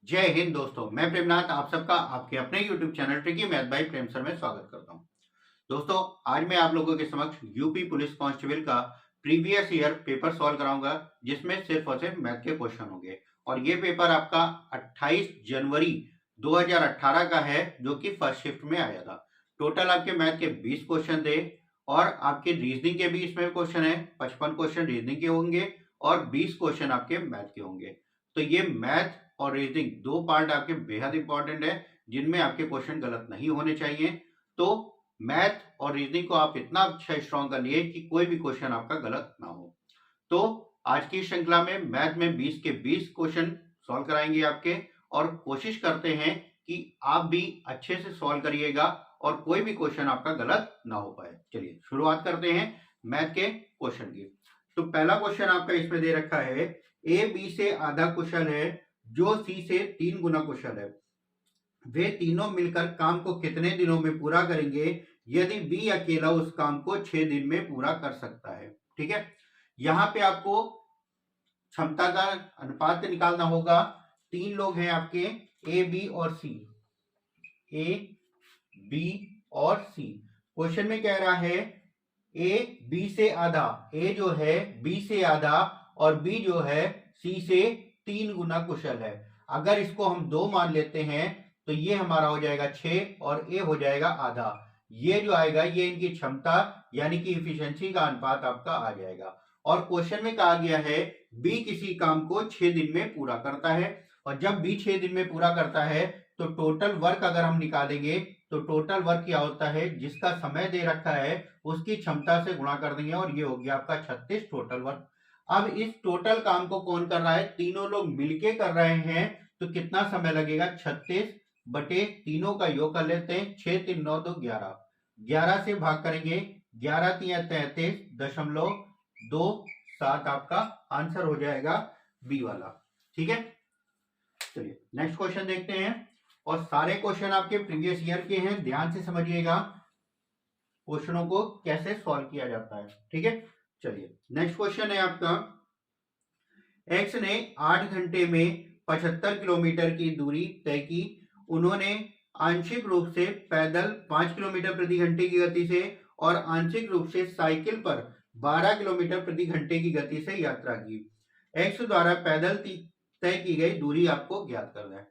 जय हिंद दोस्तों, मैं प्रेमनाथ आप सबका आपके अपने YouTube channel tricky math bye प्रेम सर में स्वागत करता हूं। दोस्तों, आज मैं आप लोगों के समक्ष यूपी पुलिस कांस्टेबल का प्रीवियस ईयर पेपर सॉल्व कराऊंगा, जिसमें सिर्फ और सिर्फ मैथ के क्वेश्चन होंगे। और ये पेपर आपका 28 जनवरी 2018 का है, जो कि फर्स्ट शिफ्ट में आया था। टोटल आपके मैथ के 20 क्वेश्चन थे और आपके रीजनिंग के भी इसमें क्वेश्चन है। 55 क्वेश्चन रीजनिंग के होंगे और 20 क्वेश्चन आपके मैथ के होंगे। तो ये मैथ और रीजनिंग दो पार्ट आपके बेहद इंपॉर्टेंट है, जिनमें आपके क्वेश्चन गलत नहीं होने चाहिए। तो मैथ और रीजनिंग को आप इतना अच्छा स्ट्रॉन्ग कर लिए कि कोई भी क्वेश्चन आपका गलत ना हो। तो आज की श्रृंखला में मैथ में 20 के 20 क्वेश्चन सॉल्व कराएंगे आपके, और कोशिश करते हैं कि आप भी अच्छे से सॉल्व करिएगा और कोई भी क्वेश्चन आपका गलत ना हो पाए। चलिए शुरुआत करते हैं मैथ के क्वेश्चन की। तो पहला क्वेश्चन आपका इसमें दे रखा है, ए बी से आधा कुशल है जो सी से 3 गुना कुशल है। वे तीनों मिलकर काम को कितने दिनों में पूरा करेंगे यदि बी अकेला उस काम को 6 दिन में पूरा कर सकता है। ठीक है, यहां पे आपको क्षमता का अनुपात निकालना होगा। 3 लोग हैं आपके, ए बी और सी। ए बी और सी। क्वेश्चन में कह रहा है ए बी से आधा, ए जो है बी से आधा और बी जो है सी से 3 गुना कुशल है। अगर इसको हम 2 मान लेते हैं तो ये हमारा हो जाएगा 6 और ए हो जाएगा आधा। ये जो आएगा ये इनकी क्षमता यानी कि इफिशिएंसी का अनुपात आपका आ जाएगा। और क्वेश्चन में कहा गया है बी किसी काम को 6 दिन में पूरा करता है, और जब बी 6 दिन में पूरा करता है तो टोटल वर्क अगर हम निकालेंगे तो टोटल वर्क क्या होता है, जिसका समय दे रखा है उसकी क्षमता से गुणा कर देंगे और ये हो गया आपका 36 टोटल वर्क। अब इस टोटल काम को कौन कर रहा है, तीनों लोग मिलके कर रहे हैं, तो कितना समय लगेगा, 36 बटे तीनों का योग कर लेते हैं। 6 3 9 2 11, 11 से भाग करेंगे, 11 3 33.27 आपका आंसर हो जाएगा बी वाला। ठीक है, चलिए नेक्स्ट क्वेश्चन देखते हैं। और सारे क्वेश्चन आपके प्रीवियस ईयर के हैं, ध्यान से समझिएगा क्वेश्चनों को कैसे सॉल्व किया जाता है। ठीक है, चलिए नेक्स्ट क्वेश्चन है आपका, एक्स ने 8 घंटे में 75 किलोमीटर की दूरी तय की। उन्होंने आंशिक रूप से पैदल 5 किलोमीटर प्रति घंटे की गति से और आंशिक रूप से साइकिल पर 12 किलोमीटर प्रति घंटे की गति से यात्रा की। एक्स द्वारा पैदल तय की गई दूरी आपको ज्ञात करना है।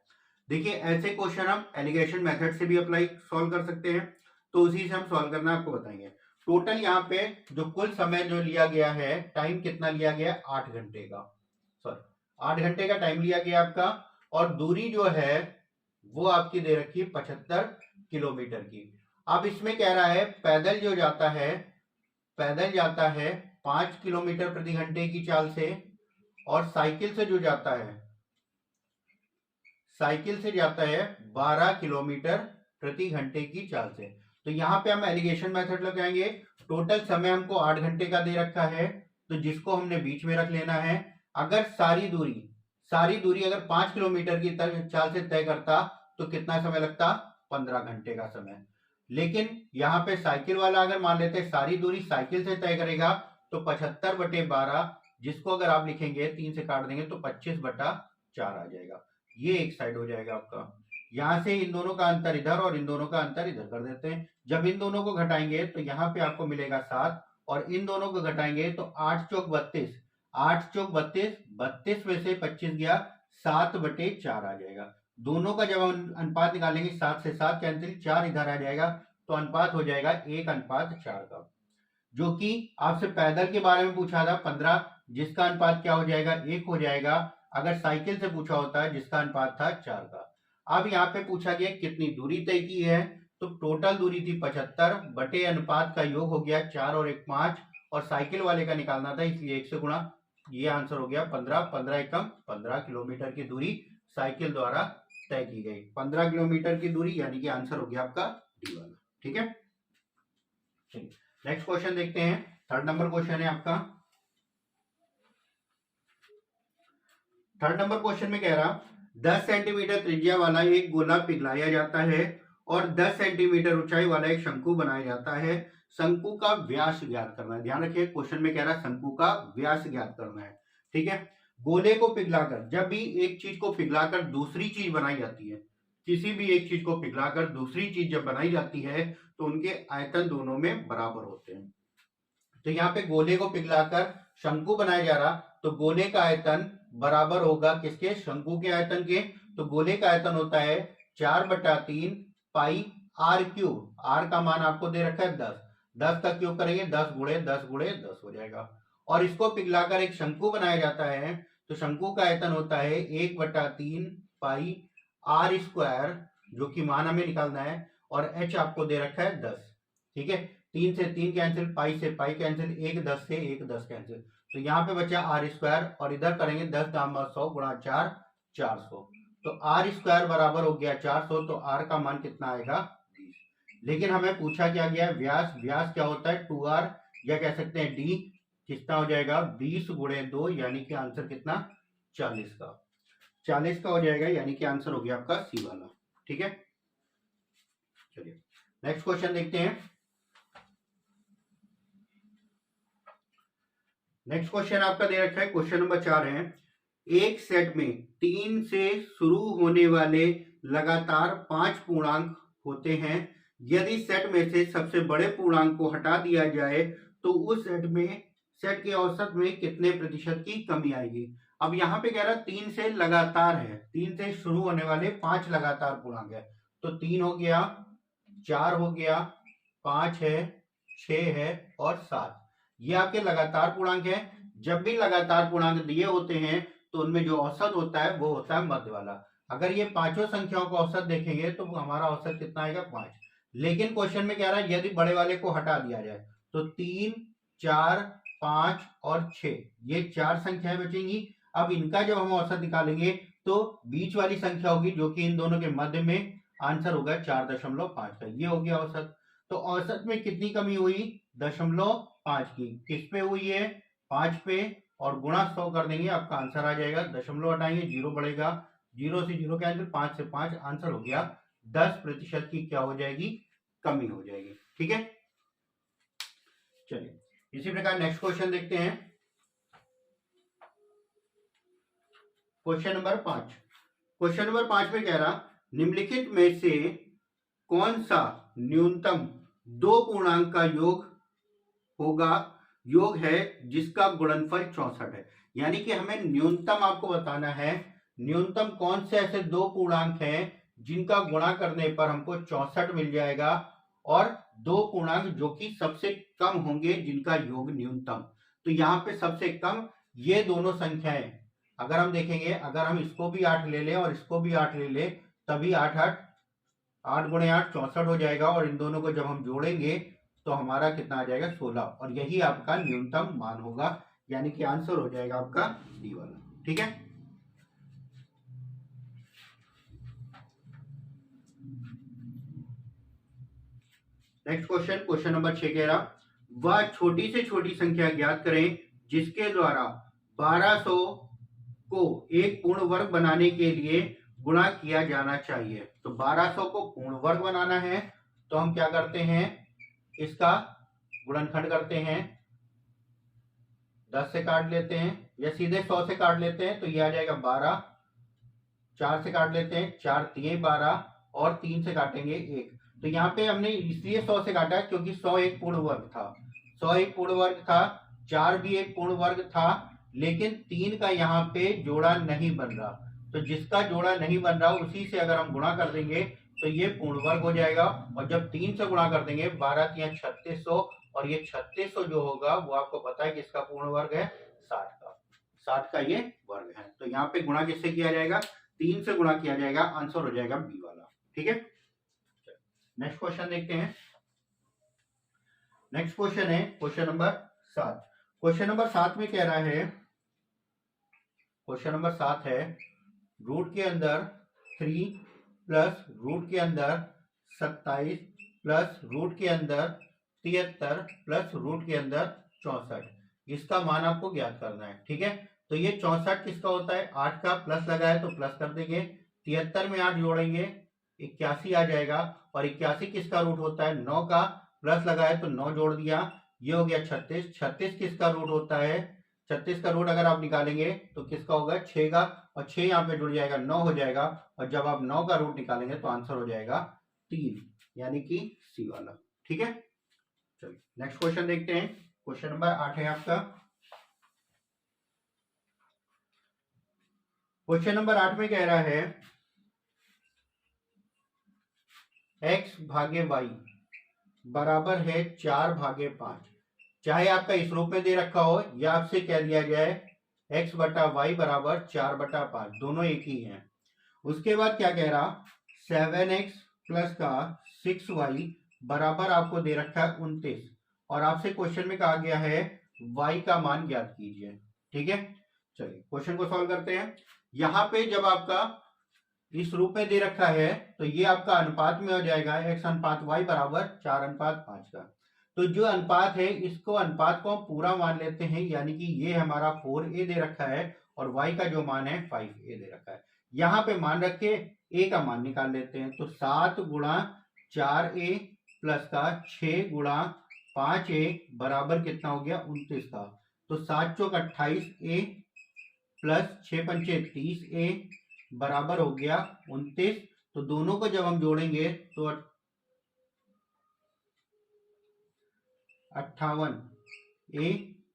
देखिए, ऐसे क्वेश्चन हम एलिगेशन मेथड से भी अप्लाई सॉल्व कर सकते हैं, तो उसी से हम सॉल्व करना आपको बताएंगे। टोटल यहाँ पे जो कुल समय जो लिया गया है, टाइम कितना लिया गया, 8 घंटे का, सॉरी 8 घंटे का टाइम लिया गया आपका। और दूरी जो है वो आपकी दे रखी है 75 किलोमीटर की। अब इसमें कह रहा है पैदल जो जाता है, पैदल जाता है 5 किलोमीटर प्रति घंटे की चाल से, और साइकिल से जो जाता है, साइकिल से जाता है 12 किलोमीटर प्रति घंटे की चाल से। तो यहाँ पे हम एलिगेशन मेथड लगाएंगे। टोटल समय हमको 8 घंटे का दे रखा है, तो जिसको हमने बीच में रख लेना है। अगर सारी दूरी अगर 5 किलोमीटर की चाल से तय करता तो कितना समय लगता, 15 घंटे का समय। लेकिन यहाँ पे साइकिल वाला अगर मान लेते सारी दूरी साइकिल से तय करेगा तो 75 बटे 12, जिसको अगर आप लिखेंगे 3 से काट देंगे तो 25 बटा 4 आ जाएगा। ये एक साइड हो जाएगा आपका। यहां से इन दोनों का अंतर इधर और इन दोनों का अंतर इधर कर देते हैं। जब इन दोनों को घटाएंगे तो यहाँ पे आपको मिलेगा 7, और इन दोनों को घटाएंगे तो 8 चौक 32, 8 चौक 32, 32 में से 25 गया, 7 बटे 4 आ जाएगा। दोनों का जब हम अनुपात निकालेंगे, 7 से 7 कैंसिल, 4 इधर आ जाएगा, तो अनुपात हो जाएगा 1:4 का। जो कि आपसे पैदल के बारे में पूछा था 15, जिसका अनुपात क्या हो जाएगा, 1 हो जाएगा। अगर साइकिल से पूछा होता है जिसका अनुपात था 4 का। अब यहाँ पे पूछा गया कितनी दूरी तय की है, तो टोटल दूरी थी 75 बटे अनुपात का योग हो गया 4 और 1 5, और साइकिल वाले का निकालना था इसलिए 1 से गुणा, ये आंसर हो गया 15, 15 एकम 15 किलोमीटर की दूरी साइकिल द्वारा तय की गई। 15 किलोमीटर की दूरी यानी कि आंसर हो गया आपका डी वाला। ठीक है, चलिए नेक्स्ट क्वेश्चन देखते हैं। थर्ड नंबर क्वेश्चन है आपका। थर्ड नंबर क्वेश्चन में कह रहा 10 सेंटीमीटर त्रिज्या वाला एक गोला पिघलाया जाता है और 10 सेंटीमीटर ऊंचाई वाला एक शंकु बनाया जाता है। शंकु का व्यास ज्ञात करना है। ध्यान रखिए, क्वेश्चन में कह रहा है शंकु का व्यास ज्ञात करना है। ठीक है, गोले को पिघलाकर, जब भी एक चीज को पिघलाकर दूसरी चीज बनाई जाती है, किसी भी एक चीज को पिघलाकर दूसरी चीज जब बनाई जाती है तो उनके आयतन दोनों में बराबर होते हैं। तो यहाँ पे गोले को पिघलाकर शंकु बनाया जा रहा, तो गोले का आयतन बराबर होगा किसके, शंकु के आयतन के। तो गोले का आयतन होता है 4/3 पाई आर क्यूब। आर का मान आपको दे रखा है 10, 10 का क्यूब करेंगे 10 गुणे 10 गुणे 10 हो जाएगा। और इसको पिघलाकर एक शंकु बनाया जाता है, तो शंकु का आयतन होता है 1/3 पाई आर स्क्वायर, जो कि मान हमें निकालना है, और एच आपको दे रखा है 10। ठीक है, 3 से 3 कैंसिल, पाई से पाई कैंसिल, 1 10 से 1 10 कैंसिल, तो यहाँ पे बचा आर स्क्वायर, और इधर करेंगे 10 दाम 100 गुणा 4 400। तो आर स्क्वायर बराबर हो गया 400, तो आर का मान कितना आएगा 20। लेकिन हमें पूछा क्या गया, व्यास, व्यास क्या होता है 2r, या कह सकते हैं डी, कितना हो जाएगा 20 गुणे 2, यानी कि आंसर कितना 40 का, 40 का हो जाएगा, यानी कि आंसर हो गया आपका सी वाला। ठीक है, चलिए नेक्स्ट क्वेश्चन देखते हैं। नेक्स्ट क्वेश्चन आपका दे रखा है, क्वेश्चन नंबर 4 है, एक सेट में 3 से शुरू होने वाले लगातार 5 पूर्णांक होते हैं। यदि सेट में से सबसे बड़े पूर्णांक को हटा दिया जाए तो उस सेट के औसत में कितने प्रतिशत की कमी आएगी। अब यहाँ पे कह रहा है 3 से लगातार है, 3 से शुरू होने वाले 5 लगातार पूर्णांक है, तो 3 हो गया, 4 हो गया, 5 है, 6 है और 7, ये आपके लगातार पूर्णांक है। जब भी लगातार पूर्णांक दिए होते हैं तो उनमें जो औसत होता है वो होता है मध्य वाला। अगर ये पांचों संख्याओं का औसत देखेंगे तो हमारा औसत कितना आएगा 5। लेकिन क्वेश्चन में कह रहा है यदि बड़े वाले को हटा दिया जाए तो 3, 4, 5 और 6, ये 4 संख्याएं बचेंगी। अब इनका जब हम औसत निकालेंगे तो बीच वाली संख्या होगी जो कि इन दोनों के मध्य में, आंसर होगा 4.5 का, ये हो गया औसत। तो औसत में कितनी कमी हुई 0.5 की, किस पे हुई है 5 पे, और गुणा 100 कर देंगे आपका आंसर आ जाएगा। दशमलव हटाएंगे 0 बढ़ेगा, 0 से 0 कैंसिल, 5 से 5, आंसर हो गया 10% की क्या हो जाएगी, कमी हो जाएगी। ठीक है, चलिए इसी प्रकार नेक्स्ट क्वेश्चन देखते हैं। क्वेश्चन नंबर 5, क्वेश्चन नंबर 5 में कह रहा निम्नलिखित में से कौन सा न्यूनतम 2 पूर्णांक का योग है जिसका गुणनफल 64 है। यानी कि हमें न्यूनतम आपको बताना है, न्यूनतम कौन से ऐसे 2 पूर्णांक हैं जिनका गुणा करने पर हमको 64 मिल जाएगा, और 2 पूर्णांक जो कि सबसे कम होंगे जिनका योग न्यूनतम। तो यहाँ पे सबसे कम ये दोनों संख्याएं, अगर हम देखेंगे, अगर हम इसको भी 8 ले लें और इसको भी 8 ले लें, तभी 8 गुणे 8 64 हो जाएगा, और इन दोनों को जब हम जोड़ेंगे तो हमारा कितना आ जाएगा 16, और यही आपका न्यूनतम मान होगा, यानी कि आंसर हो जाएगा आपका डी वाला। ठीक है, नेक्स्ट क्वेश्चन, क्वेश्चन नंबर 6 कह रहा वह छोटी से छोटी संख्या ज्ञात करें जिसके द्वारा 1200 को एक पूर्ण वर्ग बनाने के लिए गुणा किया जाना चाहिए। तो 1200 को पूर्ण वर्ग बनाना है तो हम क्या करते हैं, इसका गुणनखंड करते हैं, 10 से काट लेते हैं या सीधे 100 से काट लेते हैं, तो ये आ जाएगा 12, 4 से काट लेते हैं, 4 3 12, और 3 से काटेंगे 1। तो यहाँ पे हमने इसलिए 100 से काटा क्योंकि 100 एक पूर्ण वर्ग था, 100 एक पूर्ण वर्ग था, 4 भी एक पूर्ण वर्ग था, लेकिन 3 का यहाँ पे जोड़ा नहीं बन रहा, तो जिसका जोड़ा नहीं बन रहा उसी से अगर हम गुणा कर देंगे तो ये पूर्ण वर्ग हो जाएगा। और जब 3 से गुणा कर देंगे 12 3 3600, और ये 3600 जो होगा वो आपको पता है कि इसका पूर्ण वर्ग है 60 का, 60 का ये वर्ग है। तो यहाँ पे गुणा किससे किया जाएगा, 3 से गुणा किया जाएगा, आंसर हो जाएगा बी वाला। ठीक है, नेक्स्ट क्वेश्चन देखते हैं। नेक्स्ट क्वेश्चन है क्वेश्चन नंबर 7। क्वेश्चन नंबर 7 में कह रहा है, क्वेश्चन नंबर 7 है रूट के अंदर 3 प्लस रूट के अंदर 27 प्लस रूट के अंदर 73 प्लस रूट के अंदर 64, इसका मान आपको ज्ञात करना है। ठीक है, तो ये 64 किसका होता है, 8 का, प्लस लगा है तो प्लस कर देंगे, 73 में 8 जोड़ेंगे 81 आ जाएगा, और 81 किसका रूट होता है 9 का, प्लस लगा है तो 9 जोड़ दिया, ये हो गया 36, 36 किसका रूट होता है 36 का रूट अगर आप निकालेंगे तो किसका होगा, 6 का, और 6 यहाँ पे जुड़ जाएगा, 9 हो जाएगा, और जब आप 9 का रूट निकालेंगे तो आंसर हो जाएगा 3, यानी कि सी वाला। ठीक है, चलिए नेक्स्ट क्वेश्चन देखते हैं। क्वेश्चन नंबर 8 है आपका। क्वेश्चन नंबर 8 में कह रहा है x भागे वाई बराबर है 4/5। चाहे आपका इस रूप में दे रखा हो या आपसे कह दिया जाए x बटा वाई बराबर 4/5, दोनों एक ही हैं। उसके बाद क्या कह रहा, 7x प्लस का 6y बराबर आपको दे रखा है 29, और आपसे क्वेश्चन में कहा गया है y का मान ज्ञात कीजिए। ठीक है, चलिए क्वेश्चन को सॉल्व करते हैं। यहां पे जब आपका इस रूप में दे रखा है तो ये आपका अनुपात में हो जाएगा x अनुपात y बराबर 4:5 का। तो जो अनुपात है इसको अनुपात को हम पूरा मान लेते हैं, यानी कि ये हमारा 4a दे रखा है और y का जो मान है 5a दे रखा है। यहाँ पे मान रख के a का मान निकाल लेते हैं, तो 7 गुणा 4a प्लस का 6 गुणा 5a बराबर कितना हो गया, 29 का। तो 7 चौक 28a प्लस 6 पंचे 30a बराबर हो गया 29। तो दोनों को जब हम जोड़ेंगे तो 58a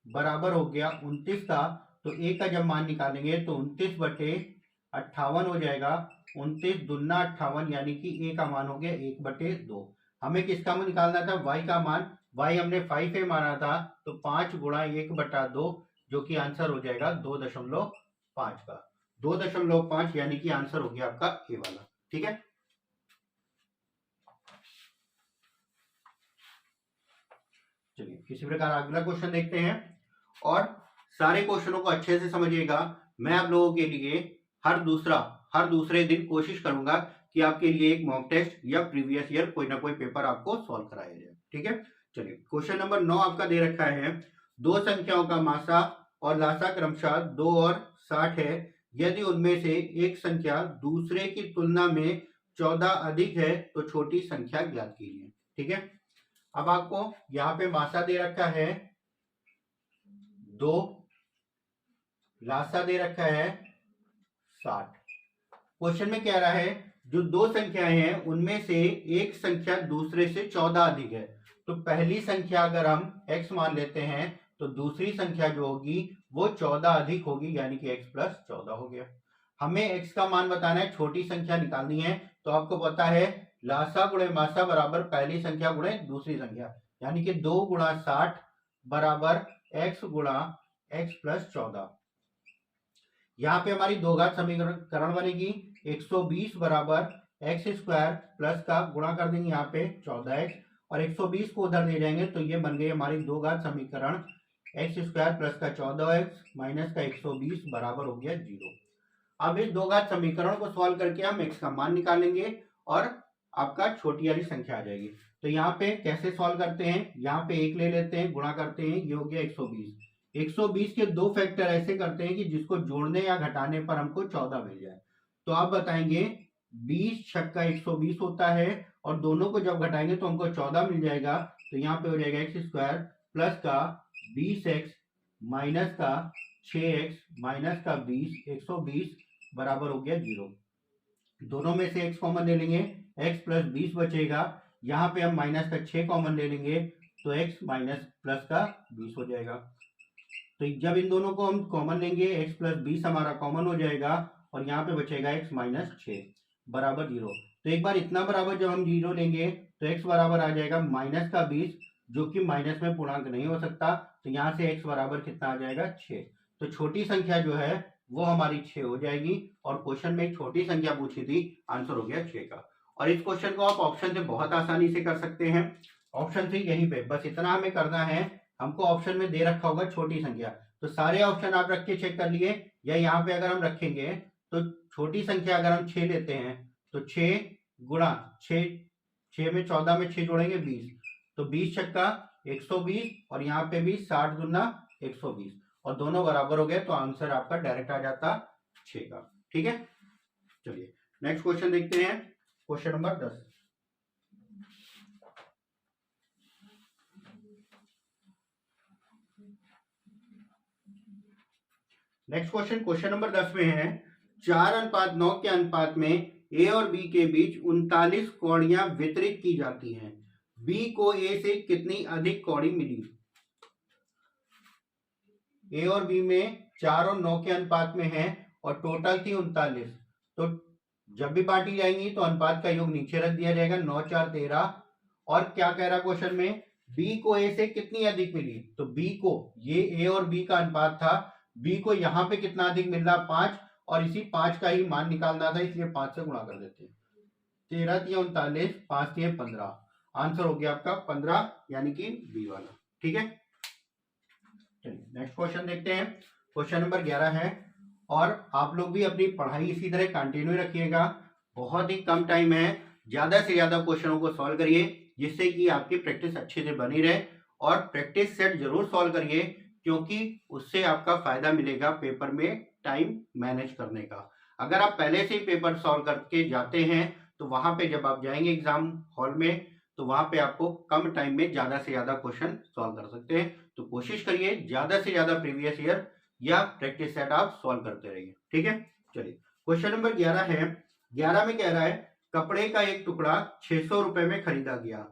बराबर हो गया 29 का। तो a का जब मान निकालेंगे तो 29/58 हो जाएगा। 29 दूना 58, यानी कि a का मान हो गया 1/2। हमें किसका मान निकालना था, y का मान। y हमने 5a माना था, तो 5 गुणा 1/2 जो कि आंसर हो जाएगा 2.5 का। 2.5 यानी कि आंसर हो गया आपका ए वाला। ठीक है, चलिए इसी प्रकार अगला क्वेश्चन देखते हैं, और सारे क्वेश्चनों को अच्छे से समझिएगा। मैं आप लोगों के लिए हर दूसरे दिन कोशिश करूंगा कि आपके लिए एक मॉक टेस्ट या प्रीवियस ईयर कोई ना कोई पेपर आपको सॉल्व कराया जाए। ठीक है, चलिए क्वेश्चन नंबर 9 आपका दे रखा है, दो संख्याओं का मासा और लासा क्रमशः 2 और 60 है। यदि उनमें से एक संख्या दूसरे की तुलना में 14 अधिक है तो छोटी संख्या ज्ञात कीजिए। ठीक है, अब आपको यहाँ पे मासा दे रखा है 2, लासा दे रखा है 60। क्वेश्चन में कह रहा है जो दो संख्याएं हैं उनमें से एक संख्या दूसरे से 14 अधिक है। तो पहली संख्या अगर हम x मान लेते हैं तो दूसरी संख्या जो होगी वो 14 अधिक होगी, यानी कि x प्लस 14 हो गया। हमें x का मान बताना है, छोटी संख्या निकालनी है। तो आपको पता है लासा गुणे मासा बराबर पहली संख्या गुणे दूसरी संख्या, यानी कि 2 गुणा 60 बराबर x गुणा x प्लस 14। यहाँ पे हमारी दो घात समीकरण बनेगी, 120 बराबर एक्स स्क्वायर प्लस का गुणा कर देंगे यहाँ पे 14x, और 120 को उधर ले जाएंगे तो ये बन गई हमारी दो घात समीकरण, एक्स स्क्वायर प्लस का 14x माइनस का 120 बराबर हो गया 0। अब इस दो घात समीकरण को सॉल्व करके हम x का मान निकालेंगे और आपका छोटी वाली संख्या आ जाएगी। तो यहाँ पे कैसे सॉल्व करते हैं, यहाँ पे 1 ले लेते हैं, गुणा करते हैं, ये हो गया 120। 120 के दो फैक्टर ऐसे करते हैं कि जिसको जोड़ने या घटाने पर हमको 14 मिल जाए। तो आप बताएंगे 20 छक्का 120 होता है, और दोनों को जब घटाएंगे तो हमको 14 मिल जाएगा। तो यहाँ पे हो जाएगा एक्स स्क्वायर प्लस का 20x माइनस का 6x माइनस का 20, 120 बराबर हो गया 0। दोनों में से x कॉमन ले लेंगे, x प्लस 20 बचेगा। यहाँ पे हम माइनस का 6 कॉमन ले लेंगे तो x माइनस प्लस का 20 हो जाएगा। तो जब इन दोनों को हम कॉमन लेंगे x प्लस 20 हमारा कॉमन हो जाएगा, और यहाँ पे बचेगा x माइनस 6 बराबर 0। तो एक बार इतना बराबर जब हम 0 लेंगे तो x बराबर आ जाएगा माइनस का 20, जो कि माइनस में पूर्णांक नहीं हो सकता। तो यहाँ से x बराबर कितना आ जाएगा 6। तो छोटी संख्या जो है वो हमारी 6 हो जाएगी, और क्वेश्चन में एक छोटी संख्या पूछी थी, आंसर हो गया 6 का। और इस क्वेश्चन को आप ऑप्शन से बहुत आसानी से कर सकते हैं। ऑप्शन 3 यहीं पे, बस इतना हमें करना है, हमको ऑप्शन में दे रखा होगा छोटी संख्या, तो सारे ऑप्शन आप रख के चेक कर लिए। या यहाँ पे अगर हम रखेंगे तो छोटी संख्या अगर हम 6 लेते हैं तो 6 गुणा 6 में 14 में 6 जोड़ेंगे 20, तो 20 छक्का 120, और यहाँ पे भी 60 दूना 120, और दोनों बराबर हो गए, तो आंसर आपका डायरेक्ट आ जाता 6 का। ठीक है, चलिए नेक्स्ट क्वेश्चन देखते हैं, question number 10। Next question, question number 10 में है 4:9 के अनुपात में ए और बी के बीच 39 कौड़ियां वितरित की जाती हैं। बी को ए से कितनी अधिक कौड़ी मिली? ए और बी में 4 और 9 के अनुपात में है और टोटल थी 39। तो जब भी बांटी जाएंगी तो अनुपात का योग नीचे रख दिया जाएगा, 9 4 13। और क्या कह रहा क्वेश्चन में, बी को ए से कितनी अधिक मिली? तो बी को, ये ए और बी का अनुपात था, बी को यहाँ पे कितना अधिक मिल रहा? 5, और इसी 5 का ही मान निकालना था, इसलिए 5 से गुणा कर देते हैं। 13 तिया 39, 5 तिया 15, आंसर हो गया आपका 15, यानी कि बी वाला। ठीक है, चलिए नेक्स्ट क्वेश्चन देखते हैं। क्वेश्चन नंबर 11 है, और आप लोग भी अपनी पढ़ाई इसी तरह कंटिन्यू रखिएगा। बहुत ही कम टाइम है, ज्यादा से ज्यादा क्वेश्चनों को सॉल्व करिए, जिससे कि आपकी प्रैक्टिस अच्छे से बनी रहे। और प्रैक्टिस सेट जरूर सॉल्व करिए, क्योंकि उससे आपका फायदा मिलेगा पेपर में टाइम मैनेज करने का। अगर आप पहले से ही पेपर सॉल्व करके जाते हैं तो वहां पे जब आप जाएंगे एग्जाम हॉल में, तो वहां पे आपको कम टाइम में ज्यादा से ज्यादा क्वेश्चन सॉल्व कर सकते हैं। तो कोशिश करिए ज्यादा से ज्यादा प्रीवियस ईयर या प्रैक्टिस सेट आप सॉल्व करते रहिए। ठीक है, चलिए क्वेश्चन नंबर 11 है। 11 में कह रहा है, कपड़े का एक टुकड़ा 600 रुपए में खरीदा गया।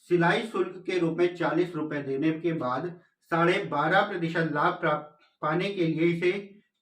सिलाई शुल्क के रूप में 40 रुपए देने के बाद 12.5% लाभ प्राप्त पाने के लिए इसे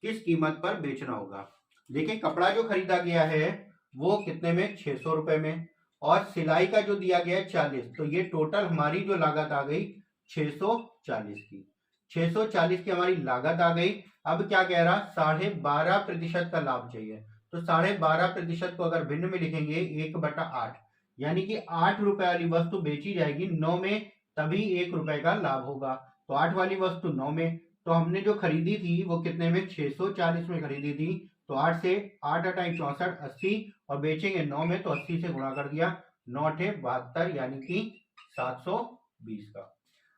किस कीमत पर बेचना होगा? देखिए, कपड़ा जो खरीदा गया है वो कितने में? 600 रुपए में, और सिलाई का जो दिया गया है 40, तो ये टोटल हमारी जो लागत आ गई 640 की। 640 की हमारी लागत आ गई। अब क्या कह रहा? 12.5% का लाभ चाहिए। तो 12.5% को अगर भिन्न में लिखेंगे 1/8, यानी कि 8 रुपए वाली वस्तु बेची जाएगी 9 में, तभी 1 रुपए का लाभ होगा। तो 8 वाली वस्तु 9 में, तो हमने जो खरीदी थी वो कितने में? 640 में खरीदी थी। तो 8 से 8 8 64 80, और बेचेंगे 9 में, तो 80 से गुणा कर दिया, 9 8 72, यानी कि 720 का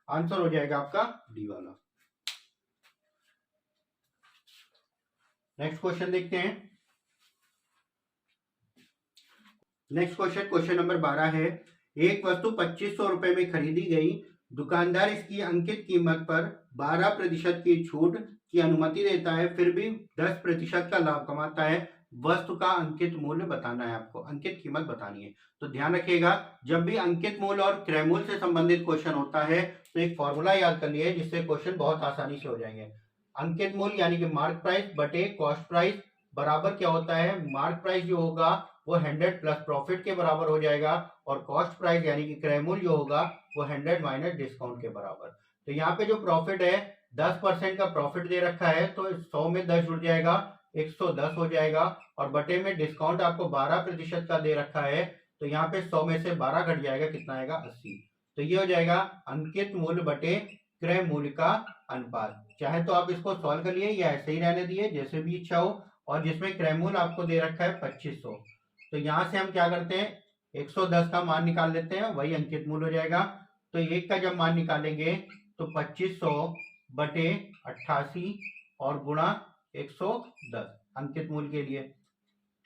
आंसर हो जाएगा आपका डी वाला। नेक्स्ट क्वेश्चन देखते हैं। नेक्स्ट क्वेश्चन, क्वेश्चन नंबर 12 है। एक वस्तु 2500 रुपए में खरीदी गई। दुकानदार इसकी अंकित कीमत पर 12% की छूट की अनुमति देता है, फिर भी 10% का लाभ कमाता है। वस्तु का अंकित मूल्य बताना है आपको, अंकित कीमत बतानी है। तो ध्यान रखिएगा, जब भी अंकित मूल्य और क्रय मूल्य से संबंधित क्वेश्चन होता है तो एक फॉर्मूला याद कर लिए, जिससे क्वेश्चन बहुत आसानी से हो जाएंगे। अंकित मूल्य यानी कि मार्क प्राइस बटे कॉस्ट प्राइस बराबर क्या होता है? मार्क प्राइस जो होगा वो 100 प्लस प्रॉफिट के बराबर हो जाएगा, और कॉस्ट प्राइस यानी कि क्रय मूल्य जो होगा वो 100 माइनस डिस्काउंट के बराबर। तो यहाँ पे जो प्रॉफिट है 10% का प्रॉफिट दे रखा है, तो 100 में 10 जुड़ जाएगा, 110 हो जाएगा, और बटे में डिस्काउंट आपको 12% का दे रखा है, तो यहाँ पे 100 में से 12 घट जाएगा, कितना आएगा? 80। तो ये हो जाएगा अंकित मूल्य बटे क्रय मूल्य का अनुपात। चाहे तो आप इसको सॉल्व कर लिए या ऐसे ही रहने दिए, जैसे भी इच्छा हो। और जिसमें क्रय मूल्य आपको दे रखा है 2500, तो यहां से हम क्या करते हैं? 110 का मान निकाल लेते हैं, वही अंकित मूल्य हो जाएगा। तो 1 का जब मान निकालेंगे तो 2500 बटे 88 और गुणा 110 अंकित मूल्य के लिए।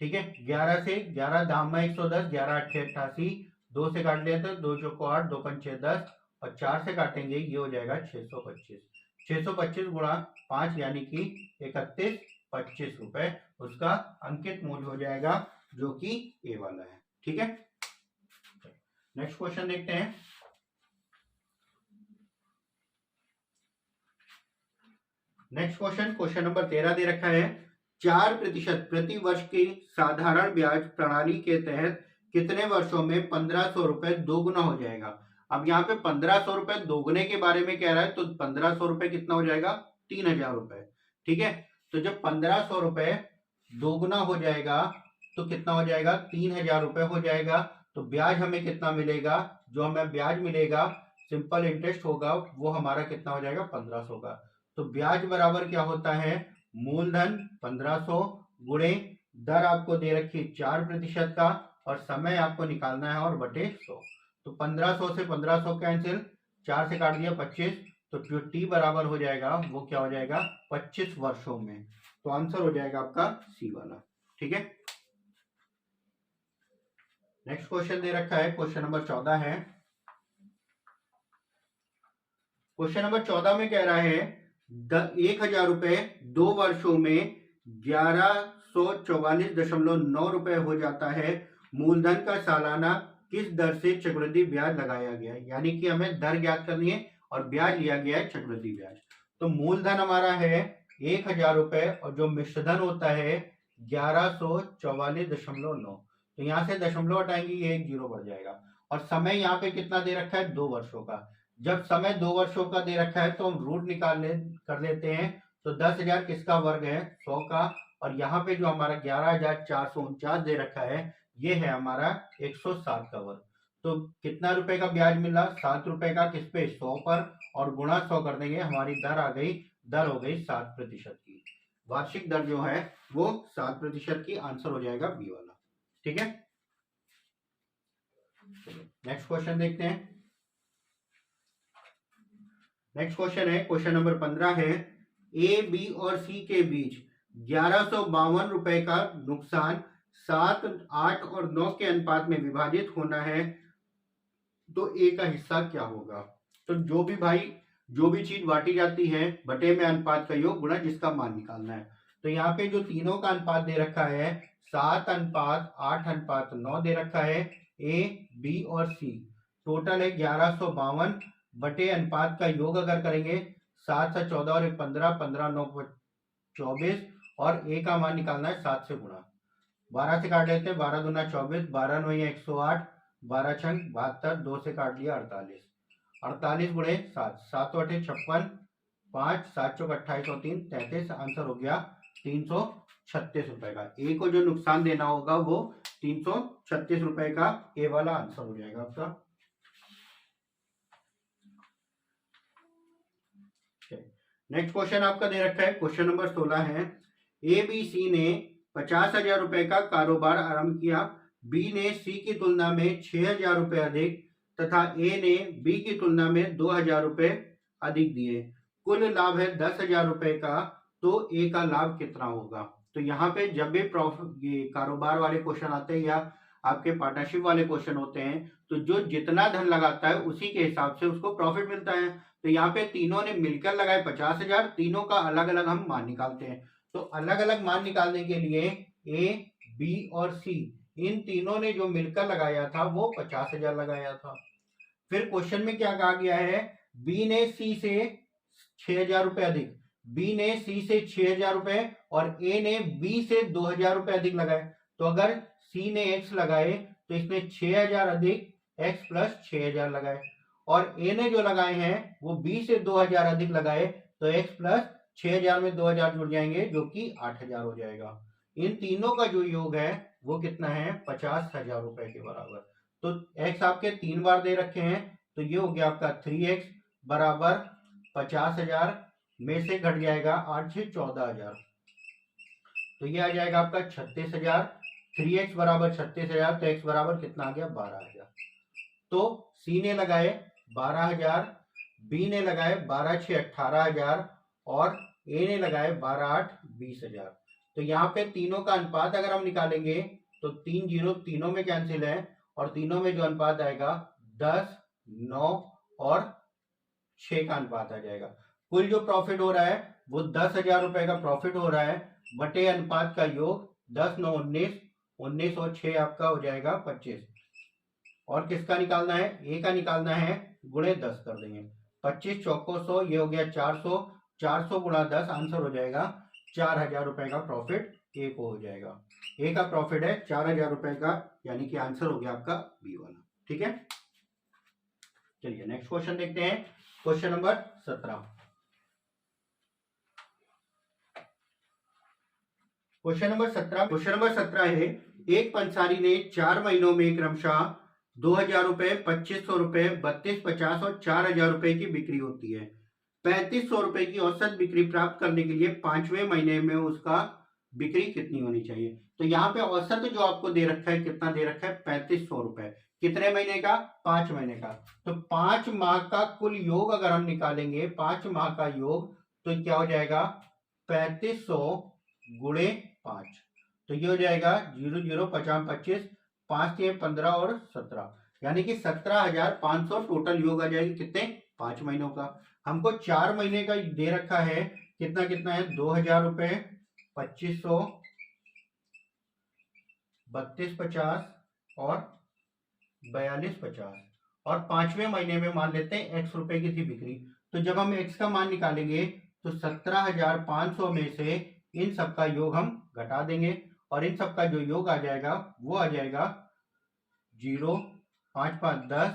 ठीक है, 11 से 11 दाम में 110, 11 8 88, 2 से काट लिया तो 2 चौको 8, 2 पंचे 10, और 4 से काटेंगे, ये हो जाएगा 625। 625 गुणा 5 यानी कि 3125 रुपए उसका अंकित मूल्य हो जाएगा, जो कि ए वाला है। ठीक है, नेक्स्ट क्वेश्चन देखते हैं। नेक्स्ट क्वेश्चन, क्वेश्चन नंबर 13 दे रखा है। 4% प्रति वर्ष की साधारण ब्याज प्रणाली के तहत कितने वर्षों में 1500 रुपए दोगुना हो जाएगा? अब यहाँ पे 1500 रुपए दोगुने के बारे में कह रहा है, तो 1500 रुपए कितना हो जाएगा? 3000 रुपए। ठीक है, तो जब 1500 रुपए दोगुना हो जाएगा तो कितना हो जाएगा? 3000 रुपए हो जाएगा। तो ब्याज हमें कितना मिलेगा? जो हमें ब्याज मिलेगा, सिंपल इंटरेस्ट होगा, वो हमारा कितना हो जाएगा? 1500 का। तो ब्याज बराबर क्या होता है? मूलधन 1500 गुणे दर आपको दे रखी 4% का, और समय आपको निकालना है, और बटे 100। तो 1500 से 1500 कैंसिल, 4 से काट दिया 25, तो जो टी बराबर हो जाएगा वो क्या हो जाएगा? 25 वर्षों में। तो आंसर हो जाएगा आपका सी वाला। ठीक है, नेक्स्ट क्वेश्चन दे रखा है, क्वेश्चन नंबर 14 है। क्वेश्चन नंबर 14 में कह रहा है, 1000 रुपए 2 वर्षों में 1144.9 रुपए हो जाता है। मूलधन का सालाना किस दर से चक्रवृद्धि ब्याज लगाया गया है, यानी कि हमें दर ज्ञात करनी है और ब्याज लिया गया है चक्रवृद्धि ब्याज। तो मूलधन हमारा है 1000 रुपए और जो मिश्रधन होता है 1144.9। तो यहाँ से दशमलव हटाएंगे, ये एक जीरो बढ़ जाएगा। और समय यहाँ पे कितना दे रखा है, 2 वर्षों का। जब समय 2 वर्षों का दे रखा है तो हम रूट कर लेते हैं। तो 10,000 किसका वर्ग है, 100 का। और यहाँ पे जो हमारा 11,449 दे रखा है, ये है हमारा 107 का वर्ग। तो कितना रुपए का ब्याज मिला, 7 रुपए का। किस पे, 100 पर। और गुणा 100 कर देंगे, हमारी दर आ गई, दर हो गई 7% की। वार्षिक दर जो है वो 7% की। आंसर हो जाएगा बी वाला। ठीक है, नेक्स्ट क्वेश्चन देखते हैं। नेक्स्ट क्वेश्चन है, क्वेश्चन नंबर 15 है, ए, बी और सी के बीच 1152 रुपए का नुकसान 7, 8 और 9 के अनुपात में विभाजित होना है, तो ए का हिस्सा क्या होगा। तो जो भी चीज बांटी जाती है, बटे में अनुपात का योग गुणा जिसका मान निकालना है। तो यहाँ पे जो तीनों का अनुपात दे रखा है, 7:8:9 दे रखा है, ए, बी और सी। टोटल है 1152 बटे अनुपात का योग अगर करेंगे, 7 से 14 और 15, 15 9 24। और ए का मान निकालना है 7 से गुणा। 12 से काट लेते हैं, 12 दूना 24, 12 9 108, 12 छंग 72, 2 से काट लिया 48। 48 गुणे 7, 7 8 56, 5 7 चौक 28 और 3 33। आंसर हो गया 336 रुपए का। ए को जो नुकसान देना होगा वो 336 रुपए का ए वाला आंसर हो जाएगा आपका। नेक्स्ट क्वेश्चन आपका दे रखा है, क्वेश्चन नंबर 16 है, ए बी सी ने 50,000 रुपए का कारोबार आरंभ किया। बी ने सी की तुलना में 6,000 रुपए अधिक तथा ए ने बी की तुलना में 2,000 रुपए अधिक दिए। कुल लाभ है 10,000 रुपए का, तो ए का लाभ कितना होगा। तो यहाँ पे जब भी कारोबार वाले क्वेश्चन आते हैं या आपके पार्टनरशिप वाले क्वेश्चन होते हैं, तो जो जितना धन लगाता है उसी के हिसाब से उसको प्रॉफिट मिलता है। तो यहाँ पे तीनों ने मिलकर लगाए 50,000, तीनों का अलग अलग हम मान निकालते हैं। तो अलग अलग मान निकालने के लिए ए, बी और सी, इन तीनों ने जो मिलकर लगाया था वो 50,000 लगाया था। फिर क्वेश्चन में क्या कहा गया है, बी ने सी से 6,000 रुपए अधिक, बी ने सी से 6,000 रुपए और ए ने बी से 2,000 रुपए अधिक लगाए। तो अगर सी ने एक्स लगाए तो इसने 6,000 अधिक एक्स प्लस 6,000 लगाए, और ए ने जो लगाए हैं वो बी से 2,000 अधिक लगाए, तो एक्स प्लस 6,000 में 2,000 जुड़ जाएंगे जो कि 8,000 हो जाएगा। इन तीनों का जो योग है वो कितना है, 50,000 रुपए के बराबर। तो एक्स आपके 3 बार दे रखे हैं, तो ये हो गया आपका 3x बराबर 50,000 में से घट जाएगा 8 से 14,000, तो ये आ जाएगा आपका 36,000। 3x बराबर 36,000, तो x बराबर कितना आ गया, 12,000। तो सी ने लगाए 12,000, बी ने लगाए 12 6 18,000 और ए ने लगाए 12 8 20,000। तो यहाँ पे तीनों का अनुपात अगर हम निकालेंगे तो 3 जीरो तीनों में कैंसिल है, और तीनों में जो अनुपात आएगा 10 9 और 6 का अनुपात आ जाएगा। कुल जो प्रॉफिट हो रहा है वो 10,000 रुपए का प्रॉफिट हो रहा है, बटे अनुपात का योग 10 9 19, 19 और 6 आपका हो जाएगा 25। और किसका निकालना है, ए का निकालना है, गुणे 10 कर देंगे, 25 चौको 100, ये हो गया 400, 400 गुणा 10, आंसर हो जाएगा 4,000 रुपए का प्रॉफिट ए को हो जाएगा। ए का प्रॉफिट है 4,000 रुपए का, यानी कि आंसर हो गया आपका बी वाला। ठीक है, चलिए नेक्स्ट क्वेश्चन देखते हैं, क्वेश्चन नंबर 17। क्वेश्चन नंबर 17 है, एक पंसारी ने 4 महीनों में क्रमशः 2,000 रुपए, 2,500 रुपए, 3250 और 4,000 रुपए की बिक्री होती है। 3,500 रुपए की औसत बिक्री प्राप्त करने के लिए 5वें महीने में उसका बिक्री कितनी होनी चाहिए। तो यहाँ पे औसत जो आपको दे रखा है, कितना दे रखा है, 3,500 रुपए। कितने महीने का, 5 महीने का। तो 5 माह का कुल योग अगर हम निकालेंगे, 5 माह का योग, तो क्या हो जाएगा, 3,500 गुणे 5, तो ये हो जाएगा 0 0 50 25, 5 ये 15 और 17, यानी कि 17,500 टोटल योग आ जाएगी, कितने, 5 महीनों का। हमको 4 महीने का दे रखा है, कितना कितना है, 2000 रुपए, 2500, 3250 और 4250, और 5वें महीने में मान लेते हैं एक्स रुपए की थी बिक्री। तो जब हम एक्स का मान निकालेंगे तो 17,500 में से इन सब का योग हम घटा देंगे, और इन सब का जो योग आ जाएगा वो आ जाएगा 0, 5 5 10,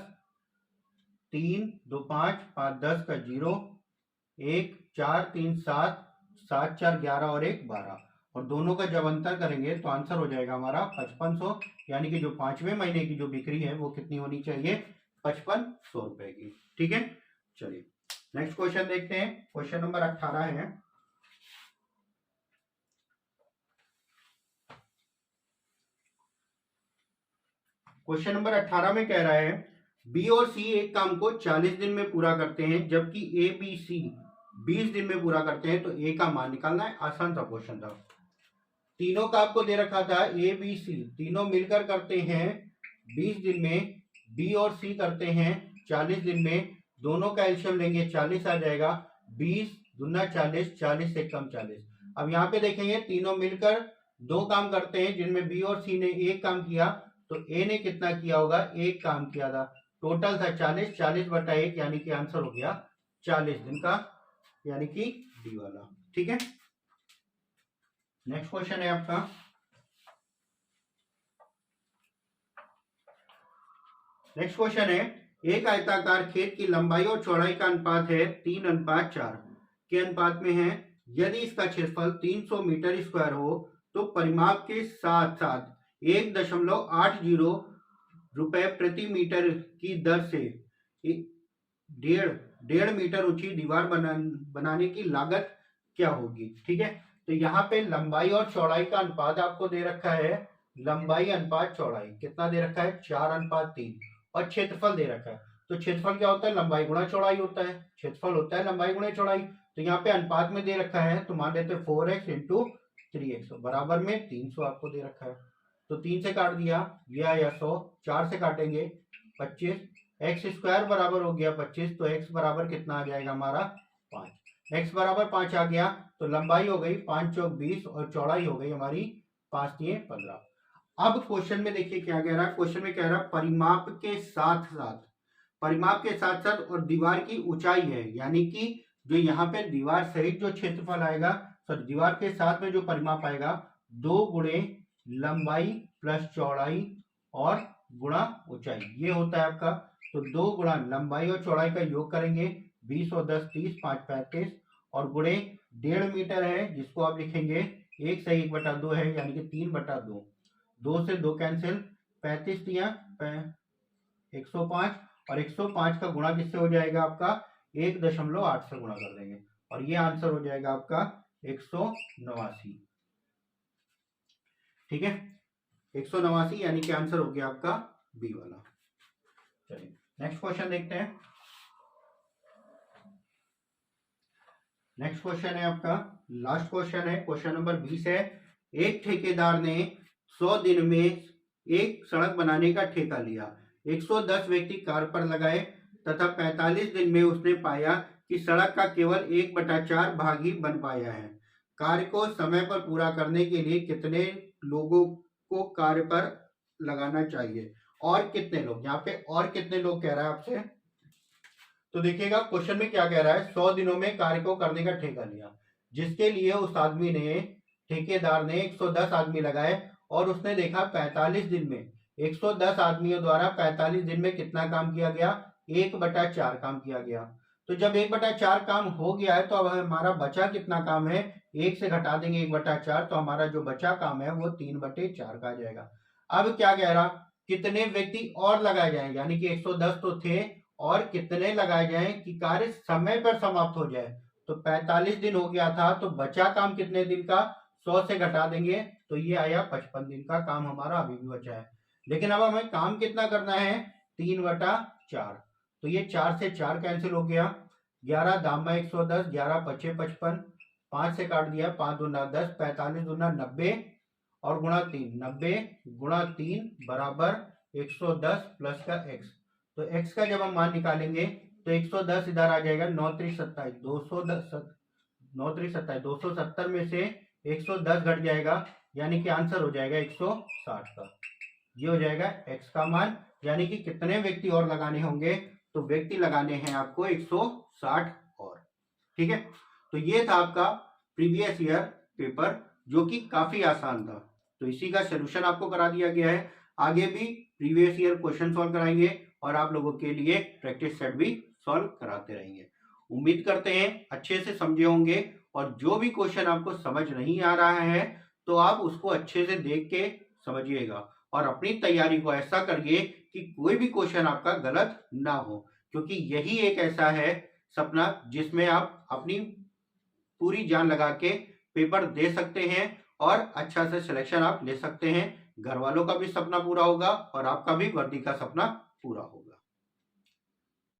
3 2 5 5 10 का 0, 1 4 3 7, 7 4 11 और 1 12, और दोनों का जब अंतर करेंगे तो आंसर हो जाएगा हमारा 5500, यानी कि जो 5वें महीने की जो बिक्री है वो कितनी होनी चाहिए, 5500 रुपए की। ठीक है, चलिए नेक्स्ट क्वेश्चन देखते हैं। क्वेश्चन नंबर 18 है। क्वेश्चन नंबर 18 में कह रहा है बी और सी एक काम को 40 दिन में पूरा करते हैं, जबकि ए बी सी 20 दिन में पूरा करते हैं, तो ए का मान निकालना है। आसान सा क्वेश्चन था। तीनों का आपको दे रखा था ए बी सी, तीनों मिलकर करते हैं 20 दिन में, बी और सी करते हैं 40 दिन में। दोनों का एलसीएम लेंगे 40 आ जाएगा, 20 दूना 40, 40 से कम 40। अब यहाँ पे देखेंगे तीनों मिलकर दो काम करते हैं, जिनमें बी और सी ने एक काम किया, तो ए ने कितना किया होगा, एक काम किया था। टोटल था 40, 40 बटा 1, यानी कि आंसर हो गया 40 दिन का, यानी कि डी वाला। ठीक है, नेक्स्ट क्वेश्चन है आपका। नेक्स्ट क्वेश्चन है एक आयताकार खेत की लंबाई और चौड़ाई का अनुपात है 3:4 के अनुपात में है। यदि इसका क्षेत्रफल 300 मीटर स्क्वायर हो तो परिमाप के साथ साथ 1.80 रुपए प्रति मीटर की दर से डेढ़ मीटर ऊंची दीवार बनाने की लागत क्या होगी। ठीक है, तो यहाँ पे लंबाई और चौड़ाई का अनुपात आपको दे रखा है, लंबाई अनुपात चौड़ाई कितना दे रखा है, 4:3, और क्षेत्रफल दे रखा है। तो क्षेत्रफल क्या होता है, लंबाई गुणा चौड़ाई होता है, क्षेत्रफल होता है लंबाई गुणा चौड़ाई। तो यहाँ पे अनुपात में दे रखा है, तो मान लेते हैं 4x इंटू 3x बराबर में 300 आपको दे रखा है। तो 3 से काट दिया, ये आया 100, 4 से काटेंगे 25, एक्स स्क्वायर बराबर हो गया 25, तो x बराबर कितना आ जाएगा हमारा 5, x बराबर 5 आ गया। तो लंबाई हो गई 5 चौक 20 और चौड़ाई हो गई हमारी 5 3 15। अब क्वेश्चन में देखिए क्या कह रहा है, क्वेश्चन में कह रहा है परिमाप के साथ साथ, परिमाप के साथ साथ और दीवार की ऊंचाई है, यानी कि जो यहाँ पे दीवार सहित जो क्षेत्रफल आएगा, सॉरी दीवार के साथ में जो परिमाप आएगा, 2 गुणे लंबाई प्लस चौड़ाई और गुणा ऊंचाई, ये होता है आपका। तो 2 गुणा लंबाई और चौड़ाई का योग करेंगे, 20 और 10 30, 5 35, और गुणे 1.5 मीटर है, जिसको आप लिखेंगे 1 से 1/2 है, यानी कि 3/2, 2 से 2 कैंसिल, 35 दिया 105, और 105 का गुणा किससे हो जाएगा आपका, 1.8 से गुणा कर देंगे, और ये आंसर हो जाएगा आपका 189। ठीक है, 189 यानी कि आंसर हो गया आपका बी वाला। चलिए नेक्स्ट क्वेश्चन देखते हैं। नेक्स्ट क्वेश्चन है आपका, लास्ट क्वेश्चन है, क्वेश्चन नंबर 20 है। एक ठेकेदार ने 100 दिन में एक सड़क बनाने का ठेका लिया, 110 व्यक्ति कार्य पर लगाए तथा 45 दिन में उसने पाया कि सड़क का केवल 1/4 भाग ही बन पाया है। कार्य को समय पर पूरा करने के लिए कितने लोगों को कार्य पर लगाना चाहिए, और कितने लोग, यहाँ पे और कितने लोग कह रहा है आपसे। तो देखिएगा क्वेश्चन में क्या कह रहा है, 100 दिनों में कार्य को करने का ठेका लिया, जिसके लिए उस आदमी ने, ठेकेदार ने 110 आदमी लगाए, और उसने देखा 45 दिन में 110 आदमियों द्वारा 45 दिन में कितना काम किया गया, 1/4 काम किया गया। तो जब 1/4 काम हो गया है, तो अब हमारा बचा कितना काम है, 1 से घटा देंगे 1/4, तो हमारा जो बचा काम है वो 3/4 का आ जाएगा। अब क्या कह रहा, कितने व्यक्ति और लगाए जाए, यानी कि 110 तो थे, और कितने लगाए जाए कि कार्य समय पर समाप्त हो जाए। तो 45 दिन हो गया था, तो बचा काम कितने दिन का, 100 से घटा देंगे, तो ये आया 55 दिन का काम हमारा अभी भी बचा है। लेकिन अब हमें काम कितना करना है, 3/4, तो ये 4 से 4 कैंसिल हो गया, 11 दामा 110, 11 पचे 55, 5 से काट दिया, 5 दूना 10, 45 दूना 90, और गुणा 3, 90 गुणा 3 बराबर 110 प्लस का x। तो x का जब हम मान निकालेंगे तो 110 इधर आ जाएगा, 9 3 27, 270 में से 110 घट जाएगा, यानी कि आंसर हो जाएगा 160 का। ये हो जाएगा x का मान, यानी कि कितने व्यक्ति और लगाने होंगे, तो व्यक्ति लगाने हैं आपको 160 और। ठीक है, तो ये था आपका प्रीवियस ईयर पेपर, जो कि काफी आसान था। तो इसी का सोल्यूशन आपको करा दिया गया है। आगे भी प्रीवियस ईयर क्वेश्चन सॉल्व कराएंगे और आप लोगों के लिए प्रैक्टिस सेट भी सॉल्व कराते रहेंगे। उम्मीद करते हैं अच्छे से समझे होंगे, और जो भी क्वेश्चन आपको समझ नहीं आ रहा है तो आप उसको अच्छे से देख के समझिएगा और अपनी तैयारी को ऐसा करिए कि कोई भी क्वेश्चन आपका गलत ना हो, क्योंकि यही एक ऐसा है सपना जिसमें आप अपनी पूरी जान लगा के पेपर दे सकते हैं और अच्छा से सिलेक्शन आप ले सकते हैं। घर वालों का भी सपना पूरा होगा और आपका भी वर्दी का सपना पूरा होगा।